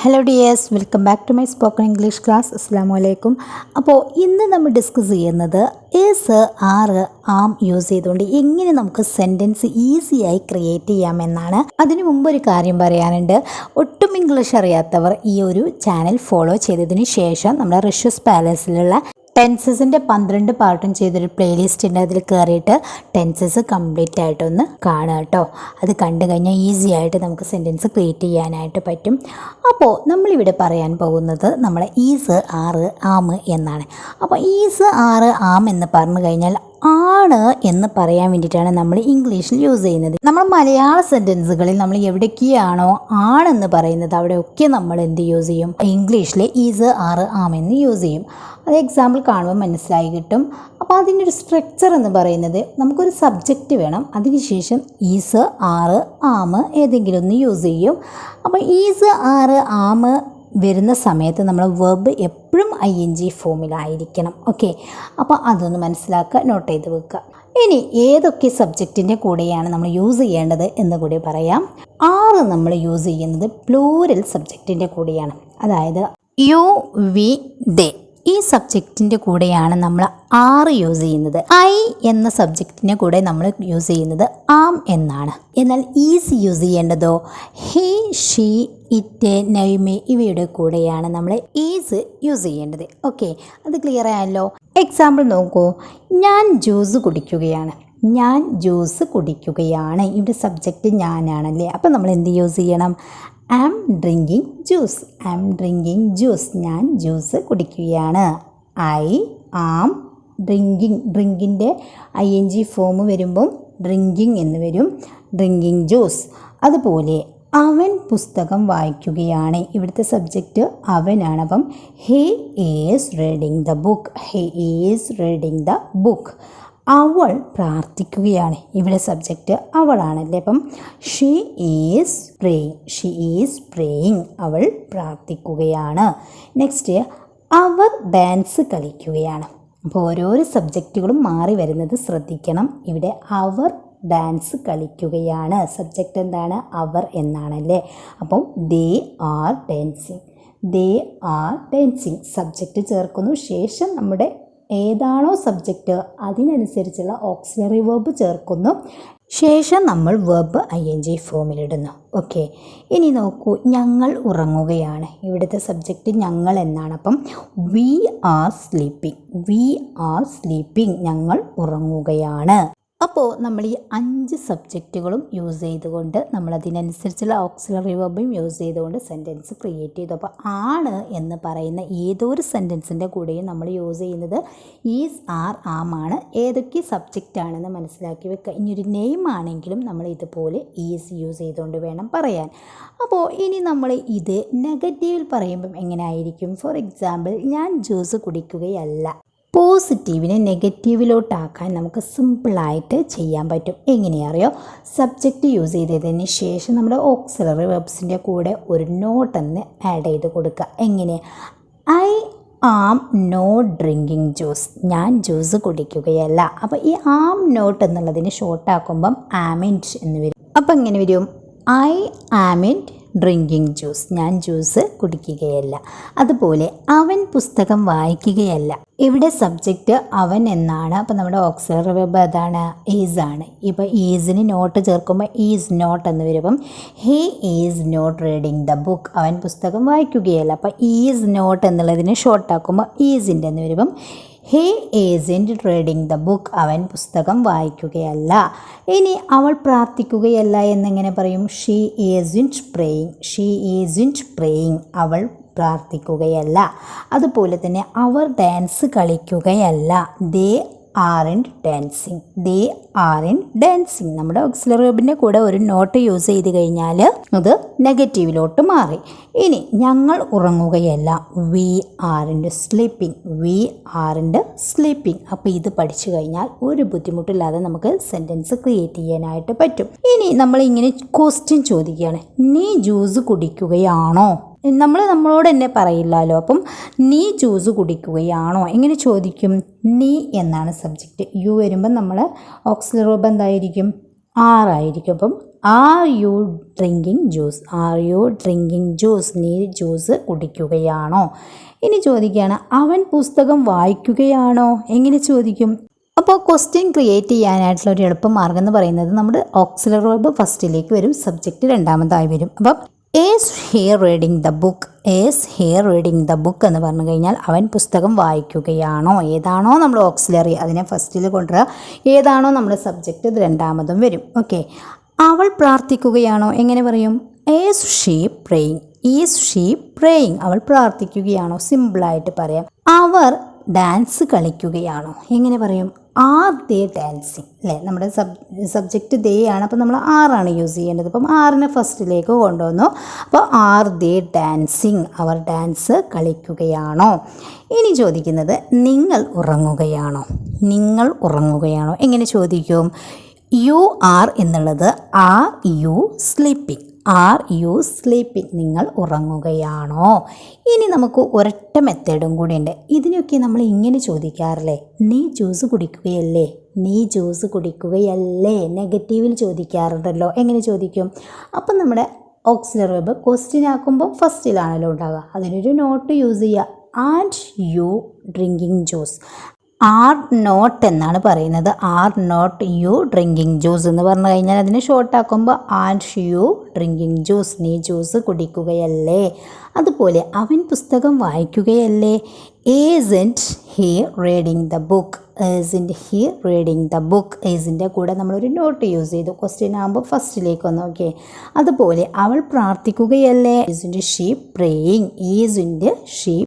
Hello dears, welcome back to my spoken English class. അസ്സാം വലൈക്കും. അപ്പോൾ ഇന്ന് നമ്മൾ ഡിസ്കസ് ചെയ്യുന്നത് ഈസ്, ആറ്, ആം യൂസ് ചെയ്തുകൊണ്ട് എങ്ങനെ നമുക്ക് സെൻറ്റൻസ് ഈസിയായി ക്രിയേറ്റ് ചെയ്യാമെന്നാണ്. അതിനു മുമ്പ് ഒരു കാര്യം പറയാനുണ്ട്. ഒട്ടും ഇംഗ്ലീഷ് അറിയാത്തവർ ഈ ഒരു ചാനൽ ഫോളോ ചെയ്തതിന് ശേഷം നമ്മുടെ റിഷ്യസ് പാലസിലുള്ള ടെൻസസിൻ്റെ 12 പാർട്ടും ചെയ്തൊരു പ്ലേലിസ്റ്റ് ഉണ്ട്. അതിൽ കയറിയിട്ട് ടെൻസസ് കംപ്ലീറ്റ് ആയിട്ടൊന്ന് കാണുക കേട്ടോ. അത് കണ്ടു കഴിഞ്ഞാൽ ഈസി ആയിട്ട് നമുക്ക് സെൻറ്റൻസ് ക്രിയേറ്റ് ചെയ്യാനായിട്ട് പറ്റും. അപ്പോൾ നമ്മളിവിടെ പറയാൻ പോകുന്നത് നമ്മളെ ഈസ്, ആറ്, ആം എന്നാണ്. അപ്പോൾ ഈസ്, ആറ്, ആം എന്ന് പറഞ്ഞു കഴിഞ്ഞാൽ ആണ് എന്ന് പറയാൻ വേണ്ടിയിട്ടാണ് നമ്മൾ ഇംഗ്ലീഷിൽ യൂസ് ചെയ്യുന്നത്. നമ്മൾ മലയാള സെൻറ്റൻസുകളിൽ നമ്മൾ എവിടേക്കാണോ ആണെന്ന് പറയുന്നത് അവിടെയൊക്കെ നമ്മൾ എന്ത് യൂസ് ചെയ്യും? ഇംഗ്ലീഷിൽ ഈസ്, ആറ്, ആം എന്ന് യൂസ് ചെയ്യും. അത് എക്സാമ്പിൾ കാണുമ്പോൾ മനസ്സിലായി കിട്ടും. അപ്പോൾ അതിൻ്റെ ഒരു സ്ട്രക്ചർ എന്ന് പറയുന്നത് നമുക്കൊരു സബ്ജക്റ്റ് വേണം, അതിനുശേഷം ഈസ്, ആറ്, ആം ഏതെങ്കിലും ഒന്ന് യൂസ് ചെയ്യും. അപ്പോൾ ഈസ്, ആറ്, ആം വരുന്ന സമയത്ത് നമ്മൾ വെർബ് എപ്പോഴും ING ഫോമിലായിരിക്കണം. ഓക്കെ, അപ്പോൾ അതൊന്ന് മനസ്സിലാക്കുക, നോട്ട് ചെയ്ത് വെക്കുക. ഇനി ഏതൊക്കെ സബ്ജക്റ്റിൻ്റെ കൂടെയാണ് നമ്മൾ യൂസ് ചെയ്യേണ്ടത് എന്ന് കൂടി പറയാം. ആറ് നമ്മൾ യൂസ് ചെയ്യുന്നത് പ്ലൂരൽ സബ്ജക്റ്റിൻ്റെ കൂടെയാണ്. അതായത് യു, വി, ദേ ഈ സബ്ജക്റ്റിൻ്റെ കൂടെയാണ് നമ്മൾ ആറ് യൂസ് ചെയ്യുന്നത്. ഐ എന്ന സബ്ജക്റ്റിൻ്റെ കൂടെ നമ്മൾ യൂസ് ചെയ്യുന്നത് ആം എന്നാണ്. എന്നാൽ ഈസ് യൂസ് ചെയ്യേണ്ടതോ ഹി, ഷീ, ഇറ്റ്, നൈമെ ഇവയുടെ കൂടെയാണ് നമ്മൾ ഈസ് യൂസ് ചെയ്യേണ്ടത്. ഓക്കെ, അത് ക്ലിയർ ആയല്ലോ. എക്സാമ്പിൾ നോക്കൂ. ഞാൻ ജ്യൂസ് കുടിക്കുകയാണ്. ഞാൻ ജ്യൂസ് കുടിക്കുകയാണ്. ഇവിടെ സബ്ജക്റ്റ് ഞാനാണല്ലേ. അപ്പം നമ്മൾ എന്ത് യൂസ് ചെയ്യണം? I am drinking juice. I am drinking juice. ഞാൻ ജ്യൂസ് കുടിക്കുകയാണ്. I am drinking. ഡ്രിങ്കിൻ്റെ ING ഫോം വരുമ്പം ഡ്രിങ്കിങ് എന്ന് വരും. Drinking juice. അതുപോലെ അവൻ പുസ്തകം വായിക്കുകയാണ്. ഇവിടുത്തെ സബ്ജക്റ്റ് അവനാണ്. അപ്പം he is reading the book. He is reading the book. അവൾ പ്രാർത്ഥിക്കുകയാണ്. ഇവിടെ സബ്ജക്റ്റ് അവളാണല്ലേ. അപ്പം she is praying. She is praying. അവൾ പ്രാർത്ഥിക്കുകയാണ്. നെക്സ്റ്റ്, അവർ ഡാൻസ് കളിക്കുകയാണ്. അപ്പോൾ ഓരോരോ സബ്ജക്റ്റുകളും മാറി വരുന്നത് ശ്രദ്ധിക്കണം. ഇവിടെ അവർ ഡാൻസ് കളിക്കുകയാണ്. സബ്ജക്റ്റ് എന്താണ്? അവർ എന്നാണല്ലേ. അപ്പം they are dancing. They are dancing. Subject ചേർക്കുന്നു, ശേഷം നമ്മുടെ ഏതാണോ സബ്ജക്റ്റ് അതിനനുസരിച്ചുള്ള ഓക്സിലറി വെർബ് ചേർക്കുന്നു, ശേഷം നമ്മൾ വെർബ് ING ഫോമിലിടുന്നു. ഓക്കെ, ഇനി നോക്കൂ. ഞങ്ങൾ ഉറങ്ങുകയാണ്. ഇവിടുത്തെ സബ്ജക്റ്റ് ഞങ്ങൾ എന്നാണ്. അപ്പം we are sleeping. We are sleeping. ഞങ്ങൾ ഉറങ്ങുകയാണ്. അപ്പോൾ നമ്മൾ ഈ 5 സബ്ജക്റ്റുകളും യൂസ് ചെയ്തുകൊണ്ട് നമ്മളതിനനുസരിച്ചുള്ള ഓക്സിലറി വെർബും യൂസ് ചെയ്തുകൊണ്ട് സെൻറ്റൻസ് ക്രിയേറ്റ് ചെയ്തു. അപ്പോൾ ആണ് എന്ന് പറയുന്ന ഏതൊരു സെൻറ്റൻസിൻ്റെ കൂടെയും നമ്മൾ യൂസ് ചെയ്യുന്നത് ഈസ്, ആർ, ആം ആണ്. ഏതൊക്കെ സബ്ജക്റ്റ് ആണെന്ന് മനസ്സിലാക്കി വെക്കുക. ഇനിയൊരു നെയിം ആണെങ്കിലും നമ്മൾ ഇതുപോലെ ഈസ് യൂസ് ചെയ്തുകൊണ്ട് വേണം പറയാൻ. അപ്പോൾ ഇനി നമ്മൾ ഇത് നെഗറ്റീവിൽ പറയുമ്പം എങ്ങനെ ആയിരിക്കും? ഫോർ എക്സാമ്പിൾ, ഞാൻ ജ്യൂസ് കുടിക്കുകയല്ല. പോസിറ്റീവിനെ നെഗറ്റീവിലോട്ടാക്കാൻ നമുക്ക് സിമ്പിളായിട്ട് ചെയ്യാൻ പറ്റും. എങ്ങനെയറിയോ? സബ്ജക്റ്റ് യൂസ് ചെയ്തതിന് ശേഷം നമ്മുടെ ഓക്സിലറി വെർബ്സിൻ്റെ കൂടെ ഒരു നോട്ടെന്ന് ആഡ് ചെയ്ത് കൊടുക്കുക. എങ്ങനെ? I am not drinking juice. ഞാൻ ജ്യൂസ് കുടിക്കുകയല്ല. അപ്പോൾ ഈ ആം നോട്ട് എന്നുള്ളതിന് ഷോർട്ടാക്കുമ്പം ആമിൻറ്റ് എന്ന് വരും. അപ്പോൾ എങ്ങനെ വരും? I amn't drinking juice. ഞാൻ ജ്യൂസ് കുടിക്കുകയല്ല. അതുപോലെ അവൻ പുസ്തകം വായിക്കുകയല്ല. ഇവിടെ സബ്ജക്റ്റ് അവൻ എന്നാണ്. അപ്പോൾ നമ്മുടെ ഓക്സിലറി വെർബ് അതാണ്, ഈസ് ആണ്. ഇപ്പോൾ ഈസിന് നോട്ട് ചേർക്കുമ്പോൾ ഈസ് നോട്ട് എന്ന് വരുമ്പം he is not reading the book. അവൻ പുസ്തകം വായിക്കുകയല്ല. അപ്പോൾ ഈസ് നോട്ട് എന്നുള്ളതിന് ഷോർട്ടാക്കുമ്പോൾ ഈസിൻ്റെ എന്ന് വരുമ്പം he isn't reading the book. അവൻ പുസ്തകം വായിക്കുകയല്ല. ഇനി അവൾ പ്രാർത്ഥിക്കുകയല്ല എന്നെങ്ങനെ പറയും? She isn't praying. She isn't praying. അവൾ പ്രാർത്ഥിക്കുകയല്ല. അതുപോലെ തന്നെ അവർ ഡാൻസ് കളിക്കുകയല്ല. ദേ ആറിൻറ്റ് ഡാൻസിങ്. ദേ ആറിൻറ്റ് ഡാൻസിങ്. നമ്മുടെ ഓക്സിലറി വെർബിൻ്റെ കൂടെ ഒരു നോട്ട് യൂസ് ചെയ്ത് കഴിഞ്ഞാൽ അത് നെഗറ്റീവിലോട്ട് മാറി. ഇനി ഞങ്ങൾ ഉറങ്ങുകയല്ല. We aren't sleeping. We aren't sleeping. അപ്പോൾ ഇത് പഠിച്ചു കഴിഞ്ഞാൽ ഒരു ബുദ്ധിമുട്ടില്ലാതെ നമുക്ക് സെൻറ്റൻസ് ക്രിയേറ്റ് ചെയ്യാനായിട്ട് പറ്റും. ഇനി നമ്മളിങ്ങനെ ക്വസ്റ്റ്യൻ ചോദിക്കുകയാണ്. നീ ജ്യൂസ് കുടിക്കുകയാണോ? നമ്മളോട് തന്നെ പറയില്ലല്ലോ. അപ്പം നീ ജ്യൂസ് കുടിക്കുകയാണോ എങ്ങനെ ചോദിക്കും? നീ എന്നാണ് സബ്ജക്റ്റ്. യു വരുമ്പം നമ്മൾ ഓക്സിലറി വെർബ് എന്തായിരിക്കും? ആറായിരിക്കും. അപ്പം are you drinking juice? Are you drinking juice? നീ ജ്യൂസ് കുടിക്കുകയാണോ? ഇനി ചോദിക്കുകയാണ്, അവൻ പുസ്തകം വായിക്കുകയാണോ? എങ്ങനെ ചോദിക്കും? അപ്പോൾ ക്വസ്റ്റ്യൻ ക്രിയേറ്റ് ചെയ്യാനായിട്ടുള്ള ഒരു എളുപ്പമാർഗ്ഗം എന്ന് പറയുന്നത് നമ്മുടെ ഓക്സിലറി വെർബ് ഫസ്റ്റിലേക്ക് വരും, സബ്ജക്റ്റ് രണ്ടാമതായി വരും. അപ്പം is he reading the book? Is he reading the book എന്ന് പറഞ്ഞു കഴിഞ്ഞാൽ അവൻ പുസ്തകം വായിക്കുകയാണോ? ഏതാണോ നമ്മൾ ഓക്സിലറി അതിനെ ഫസ്റ്റിൽ കൊണ്ടുവരിക, ഏതാണോ നമ്മുടെ സബ്ജക്റ്റ് ഇത് രണ്ടാമതും വരും. ഓക്കെ. അവൾ പ്രാർത്ഥിക്കുകയാണോ? എങ്ങനെ പറയും? Is she praying? Is she praying? അവൾ പ്രാർത്ഥിക്കുകയാണോ? സിമ്പിളായിട്ട് പറയാം. അവർ ഡാൻസ് കളിക്കുകയാണോ? എങ്ങനെ പറയും? R they dancing? അല്ലേ, നമ്മുടെ സബ്ജക്റ്റ് ദേ ആണ്, അപ്പോൾ നമ്മൾ ആറാണ് യൂസ് ചെയ്യേണ്ടത്. അപ്പം ആറിനെ ഫസ്റ്റിലേക്ക് കൊണ്ടുവന്നു. അപ്പോൾ ആർ ദേ ഡാൻസിങ്? അവർ ഡാൻസ് കളിക്കുകയാണോ? ഇനി ചോദിക്കുന്നത്, നിങ്ങൾ ഉറങ്ങുകയാണോ? നിങ്ങൾ ഉറങ്ങുകയാണോ? എങ്ങനെ ചോദിക്കും? യു ആർ എന്നുള്ളത് are you sleeping? Are you sleeping? നിങ്ങൾ ഉറങ്ങുകയാണോ? ഇനി നമുക്ക് ഒരൊറ്റ മെത്തേഡും കൂടി ഉണ്ട്. ഇതിനൊക്കെ നമ്മൾ ഇങ്ങനെ ചോദിക്കാറില്ലേ? നീ ജ്യൂസ് കുടിക്കുകയല്ലേ? നീ ജ്യൂസ് കുടിക്കുകയല്ലേ? നെഗറ്റീവിൽ ചോദിക്കാറുണ്ടല്ലോ. എങ്ങനെ ചോദിക്കും? അപ്പം നമ്മുടെ ഓക്സിലറി വെർബ് ക്വസ്റ്റ്യൻ ആക്കുമ്പോൾ ഫസ്റ്റിലാണല്ലോ ഉണ്ടാകുക. അതിനൊരു നോട്ട് യൂസ് ചെയ്യുക. Aren't you drinking juice? Are not എന്നാണ് പറയുന്നത്. Are not you drinking juice എന്ന് പറഞ്ഞു കഴിഞ്ഞാൽ അതിനെ ഷോർട്ടാക്കുമ്പോൾ ആൻഡ് യു ഡ്രിങ്കിങ് ജ്യൂസ്? നീ ജ്യൂസ് കുടിക്കുകയല്ലേ? അതുപോലെ അവൻ പുസ്തകം വായിക്കുകയല്ലേ? Isn't he reading the book? Isn't he reading the book? ഈസിൻ്റെ കൂടെ നമ്മളൊരു നോട്ട് യൂസ് ചെയ്തു, ക്വസ്റ്റ്യൻ ആകുമ്പോൾ ഫസ്റ്റിലേക്ക് വന്നു. ഓക്കെ. അതുപോലെ അവൾ പ്രാർത്ഥിക്കുകയല്ലേ? ഈസ്ന്റ് ഷീ പ്രേയിങ്? ഈസ്ന്റ് ഷീ